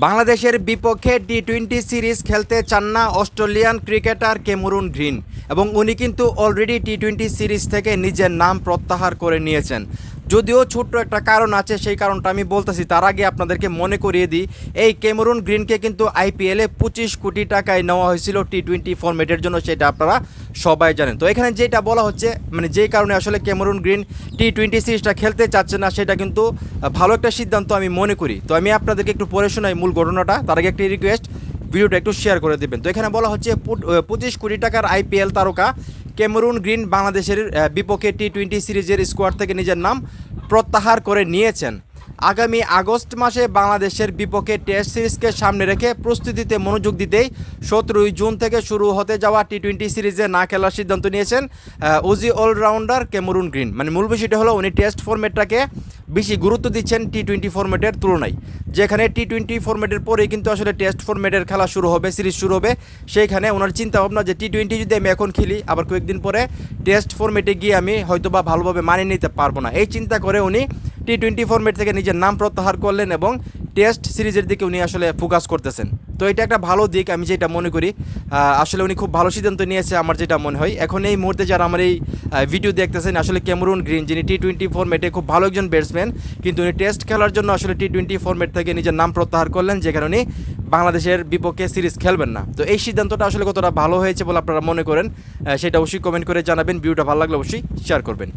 বাংলাদেশের বিপক্ষে টি-20 সিরিজ খেলতে চান না অস্ট্রেলিয়ান ক্রিকেটার ক্যামেরুন গ্রিন এবং উনি কিন্তু অলরেডি টি-20 সিরিজ থেকে নিজের নাম প্রত্যাহার করে নিয়েছেন। যদিও ছোট্ট একটা কারণ আছে, সেই কারণটা আমি বলতেছি। তার আগে আপনাদেরকে মনে করিয়ে দিই, এই ক্যামেরুন গ্রিনকে কিন্তু আইপিএলে 25 কোটি টাকায় নেওয়া হয়েছিল টি-20 ফরম্যাটের জন্য, সেটা আপনারা সবাই জানেন। তো এখানে যেটা বলা হচ্ছে, মানে যেই কারণে আসলে ক্যামেরুন গ্রিন টি-20 সিরিজটা খেলতে চাচ্ছে না, সেটা কিন্তু ভালো একটা সিদ্ধান্ত আমি মনে করি। তো আমি আপনাদেরকে একটু পড়ে শোনাই মূল ঘটনাটা। তার আগে একটি রিকোয়েস্ট, ভিডিওটা একটু শেয়ার করে দেবেন। তো এখানে বলা হচ্ছে 25 কোটি টাকার আইপিএল তারকা ক্যামেরুন গ্রিন বাংলাদেশের বিপক্ষে টি-20 সিরিজের স্কোয়াড থেকে নিজের নাম প্রত্যাহার করে নিয়েছেন। আগামী আগস্ট মাসে বাংলাদেশের বিপক্ষে টেস্ট সিরিজকে সামনে রেখে প্রস্তুতিতে মনোযোগ দিতেই 17 জুন থেকে শুরু হতে যাওয়া টি-20 সিরিজে না খেলার সিদ্ধান্ত নিয়েছেন অজি অলরাউন্ডার ক্যামেরুন গ্রিন। মানে মূল বিষয়টা হলো উনি টেস্ট ফরম্যাটটাকে বেশি গুরুত্ব দিচ্ছেন টি-20 ফরম্যাটের তুলনায়। যেখানে টি-20 ফরম্যাটের পরেই কিন্তু আসলে টেস্ট ফরম্যাটের খেলা শুরু হবে, সিরিজ শুরু হবে। সেইখানে ওনার চিন্তা ভাবনা যে টি-20 যদি আমি এখন খেলি, আবার কয়েকদিন পরে টেস্ট ফরম্যাটে গিয়ে আমি হয়তোবা ভালোভাবে মানিয়ে নিতে পারবো না, এই চিন্তা করে উনি টি-20 ফরম্যাট থেকে নিজের নাম প্রত্যাহার করলেন এবং টেস্ট সিরিজের দিকে উনি আসলে ফোকাস করতেছেন। তো এটা একটা ভালো দিক, আমি যেটা মনে করি। আসলে উনি খুব ভালো সিদ্ধান্ত নিয়েছে আমার যেটা মনে হয়। এখন এই মুহূর্তে যারা আমার এই ভিডিও দেখতেছেন, আসলে ক্যামেরুন গ্রিন যিনি টি-20 ফরম্যাটে খুব ভালো একজন ব্যাটসম্যান, কিন্তু উনি টেস্ট খেলার জন্য আসলে টি-20 ফরম্যাট থেকে নিজের নাম প্রত্যাহার করলেন, যেখানে উনি বাংলাদেশের বিপক্ষে সিরিজ খেলবেন না। তো এই সিদ্ধান্তটা আসলে কতটা ভালো হয়েছে বলে আপনারা মনে করেন, সেটা অবশ্যই কমেন্ট করে জানাবেন। ভিডিওটা ভালো লাগলে অবশ্যই শেয়ার করবেন।